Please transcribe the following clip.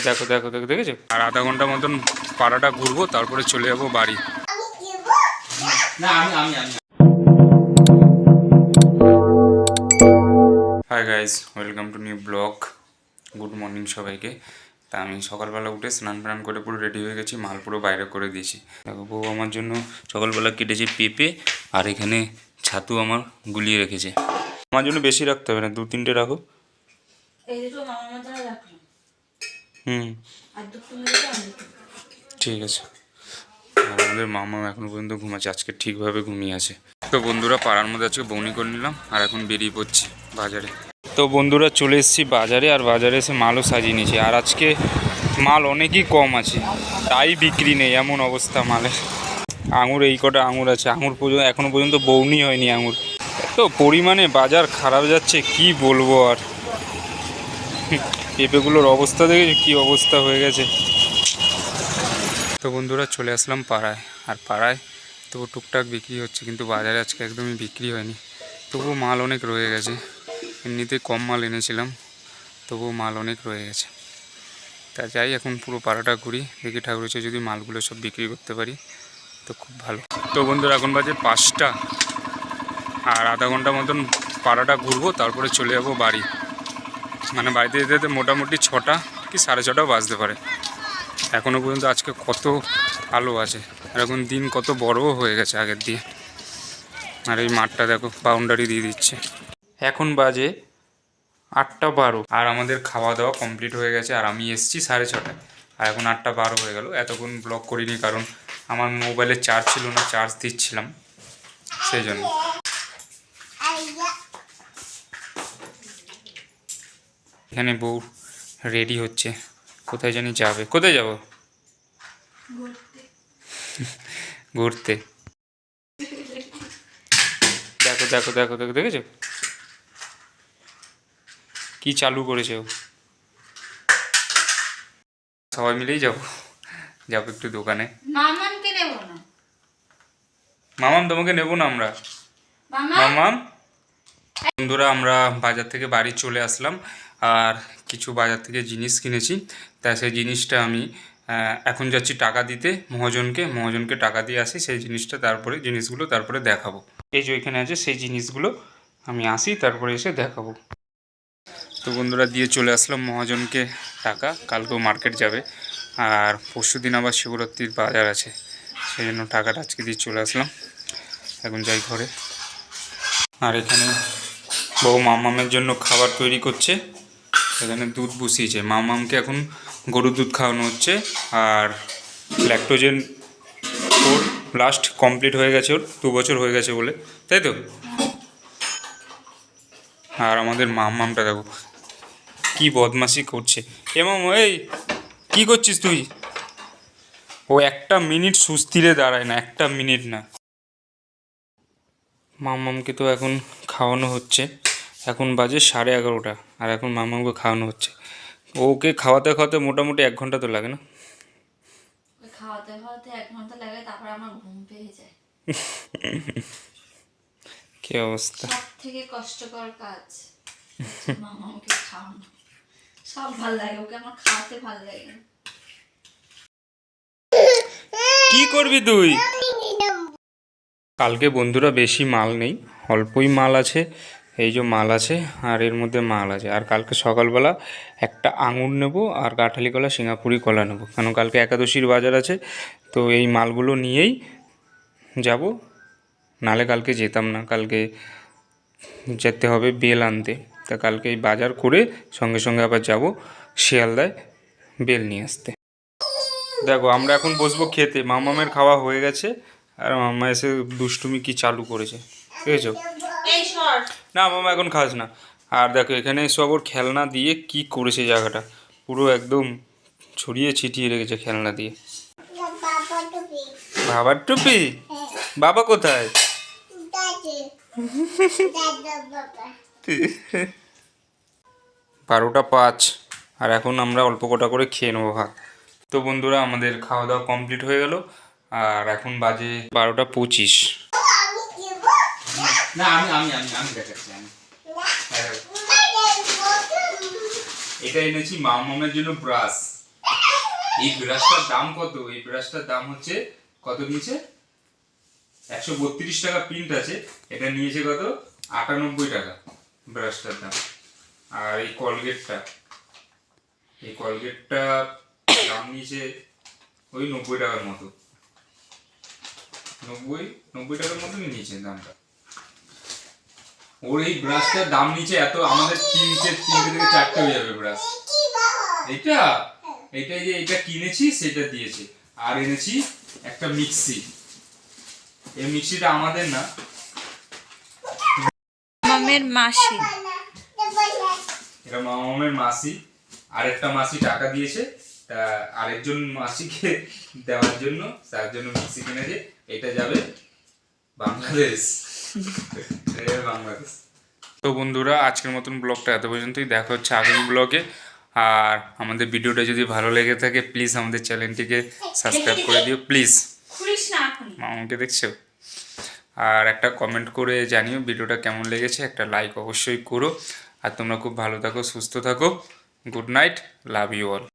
দেখো দেখো দেখো দেখেছো। আর আধা ঘন্টা মতন পাড়াটা ঘুরবো, তারপরে চলে যাবো বাড়ি। Hi guys, welcome to new blog. Good morning সবাইকে। তা আমি সকালবেলা উঠে স্নান টান করে পুরো রেডি হয়ে গেছি, মাল পুরো বাইরে করে দিয়েছি। দেখো বউ আমার জন্য সকালবেলা কেটেছে পেঁপে, আর এখানে ছাতু আমার গুলিয়ে রেখেছে। আমার জন্য বেশি রাখতে হবে না, 2-3টে রাখো। ঠিক আছে। আর আমাদের মামা এখনো পর্যন্ত ঘুমাচ্ছে, আজকে ঠিকভাবে ঘুমিয়ে আছে। তো বন্ধুরা, পাড়ার মধ্যে আজকে বউনি করে নিলাম, আর এখন বেরিয়ে পড়ছি বাজারে। তো বন্ধুরা, চলে এসেছি বাজারে, আর বাজারে এসে মালও সাজিয়ে নিয়েছি। আর আজকে মাল অনেকই কম আছে, তাই বিক্রি নেই, এমন অবস্থা মালের। আঙুর এই কটা আঙুর আছে, আঙুর এখনও পর্যন্ত বউনি হয়নি আঙুর। তো পরিমাণে বাজার খারাপ যাচ্ছে, কি বলবো আর। পেঁপেগুলোর অবস্থা দেখে কি অবস্থা হয়ে গেছে। তো বন্ধুরা, চলে আসলাম পাড়ায়। আর পাড়ায় তবু টুকটাক বিক্রি হচ্ছে, কিন্তু বাজারে আজকে একদমই বিক্রি হয়নি। তবুও মাল অনেক রয়ে গেছে। এমনিতে কম মাল এনেছিলাম, তবুও মাল অনেক রয়ে গেছে। তা যাই, এখন পুরো পাড়াটা ঘুরি, দেখি ঠাকুর হচ্ছে যদি মালগুলো সব বিক্রি করতে পারি তো খুব ভালো। তো বন্ধুরা, এখন বাজে 5টা, আর আধা ঘন্টা মতন পাড়াটা ঘুরবো, তারপরে চলে যাবো বাড়ি। মানে বাড়িতে যেতে যেতে মোটামুটি 6টা কি 6:30টাও বাজতে পারে। এখনও পর্যন্ত আজকে কত আলো আছে, আর এখন দিন কত বড়ও হয়ে গেছে আগের দিয়ে। আর এই মাঠটা দেখো, বাউন্ডারি দিয়ে দিচ্ছে। এখন বাজে 8:12, আর আমাদের খাওয়া দাওয়া কমপ্লিট হয়ে গেছে। আর আমি এসেছি 6:30টায়, আর এখন 8:12 হয়ে গেল। এতক্ষণ ব্লগ করিনি, কারণ আমার মোবাইলে চার্জ ছিল না, চার্জ দিচ্ছিলাম সেই জন্য। এখানে বউ রেডি হচ্ছে, কোথায় জানি যাবে। কোথায় যাব? ঘুরতে। দেখো দেখো দেখো দেখো দেখেছো কি চালু করেছে ও। সবাই মিলেই যাবো একটু দোকানে। মামামকে নেব না। মামাম তোমাকে নেবো না আমরা। মামাম। বন্ধুরা, আমরা বাজার থেকে বাড়ি চলে আসলাম, আর কিছু বাজার থেকে জিনিস কিনেছি। তাই সেই জিনিসটা আমি এখন যাচ্ছি টাকা দিতে মহাজনকে টাকা দিয়ে আসি, সেই জিনিসটা তারপরে দেখাবো। এই যে এখানে আছে সেই জিনিসগুলো, আমি আসি তারপরে এসে দেখাবো। তো বন্ধুরা, দিয়ে চলে আসলাম মহাজনকে টাকা। কালকেও মার্কেট যাবে, আর পরশুদিন আবার শিবরাত্রির বাজার আছে, সেই জন্য টাকাটা আজকে দিয়ে চলে আসলাম। এখন যাই ঘরে। আর এখানে বউ মামামের জন্য খাবার তৈরি করছে। এখানে দুধ বসিয়েছে, মামামকে এখন গরুর দুধ খাওয়ানো হচ্ছে। আর ল্যাকটোজেন ওর লাস্ট কমপ্লিট হয়ে গেছে, ওর 2 বছর হয়ে গেছে বলে, তাই তো। আর আমাদের মামামটা দেখো কি বদমাশি করছে। এই কি করছিস তুই? ও একটা মিনিট সুস্থিরে দাঁড়ায় না, একটা মিনিট না। মামামকে তো এখন খাওয়ানো হচ্ছে, এখন বাজে 11:30, আর এখন মামামকে খাওয়ানো হচ্ছে। ওকে খাওয়াতে খাওয়াতে মোটামুটি 1 ঘন্টা তো লাগে না? খাওয়াতে খাওয়াতে 1 ঘন্টা লাগে, তারপর আমার ঘুম পেয়ে যায়। কি অবস্থা। সব থেকে কষ্টকর কাজ মামাকে খাওয়ানো। সব ভালো লাগে, ওকে আমার খাওয়াতে ভালো লাগে না। কি করবি তুই? কালকে বন্ধুরা বেশি মাল নেই, অল্পই মাল আছে। এই যে মাল আছে, আর এর মধ্যে মাল আছে। আর কালকে সকালবেলা একটা আঙুর নেব, আর কাঁঠালি কলা সিঙ্গাপুরি কলা নেব, কারণ কালকে একাদশীর বাজার আছে। তো এই মালগুলো নিয়েই যাব, নালে কালকে যেতাম না। কালকে যেতে হবে বেল আনতে। তা কালকে এই বাজার করে সঙ্গে সঙ্গে আবার যাব শিয়ালদায় বেল নিয়ে আসতে। দেখো, আমরা এখন বসবো খেতে। মামামের খাওয়া হয়ে গেছে, আর মামা এসে দুষ্টুমি কি চালু করেছে, বুঝেছো? না মামা এখন খাস না। আর দেখো, এখানে সব ওর খেলনা দিয়ে কি করেছে, জায়গাটা পুরো একদম ছড়িয়ে ছিটিয়ে রেখেছে খেলনা দিয়ে। বাবার টুপি? বাবা কোথায়? 12:05, আর এখন আমরা অল্প কটা করে খেয়ে নেবো ভাত। তো বন্ধুরা, আমাদের খাওয়া দাওয়া কমপ্লিট হয়ে গেল, আর এখন বাজে 12:25। না আমি দেখাচ্ছি। এটা এনেছি মামামের জন্য ব্রাশ। এই ব্রাশটার দাম কত? এই ব্রাশটার দাম হচ্ছে কত নিয়েছে? 132 টাকা প্রিন্ট আছে, এটা নিয়েছে কত? 98 টাকা ব্রাশটার দাম। আর এই কলগেটটা দাম নিয়েছে ওই 90 টাকার মতো, 90 টাকার মতো নিয়েছে দামটা। ওর এই ব্রাশটার দাম নিচে এত, আমাদের তিনটে থেকে চারটে হয়ে যাবে ব্রাশ। এটা যে এটা কিনেছি সেটা দিয়েছে। আর এনেছি একটা মিক্সি, এই মিক্সিটা আমাদের না, মামের মাসি। এটা মামামের মাসি। আরেকটা মাসি টাকা দিয়েছে, তা আরেকজন মাসিকে দেওয়ার জন্য, তার জন্য মিক্সি কিনেছে। এটা যাবে বাংলাদেশ। বাংলাদেশ। তো বন্ধুরা, আজকের মতন ব্লগটা এত পর্যন্তই, দেখা হচ্ছে আগামী ব্লগে। আর আমাদের ভিডিওটা যদি ভালো লেগে থাকে প্লিজ আমাদের চ্যানেলটিকে সাবস্ক্রাইব করে দিও প্লিজ। মামাকে দেখছো? আর একটা কমেন্ট করে জানিও ভিডিওটা কেমন লেগেছে, একটা লাইক অবশ্যই করো। আর তোমরা খুব ভালো থাকো, সুস্থ থাকো। Good night, love you all.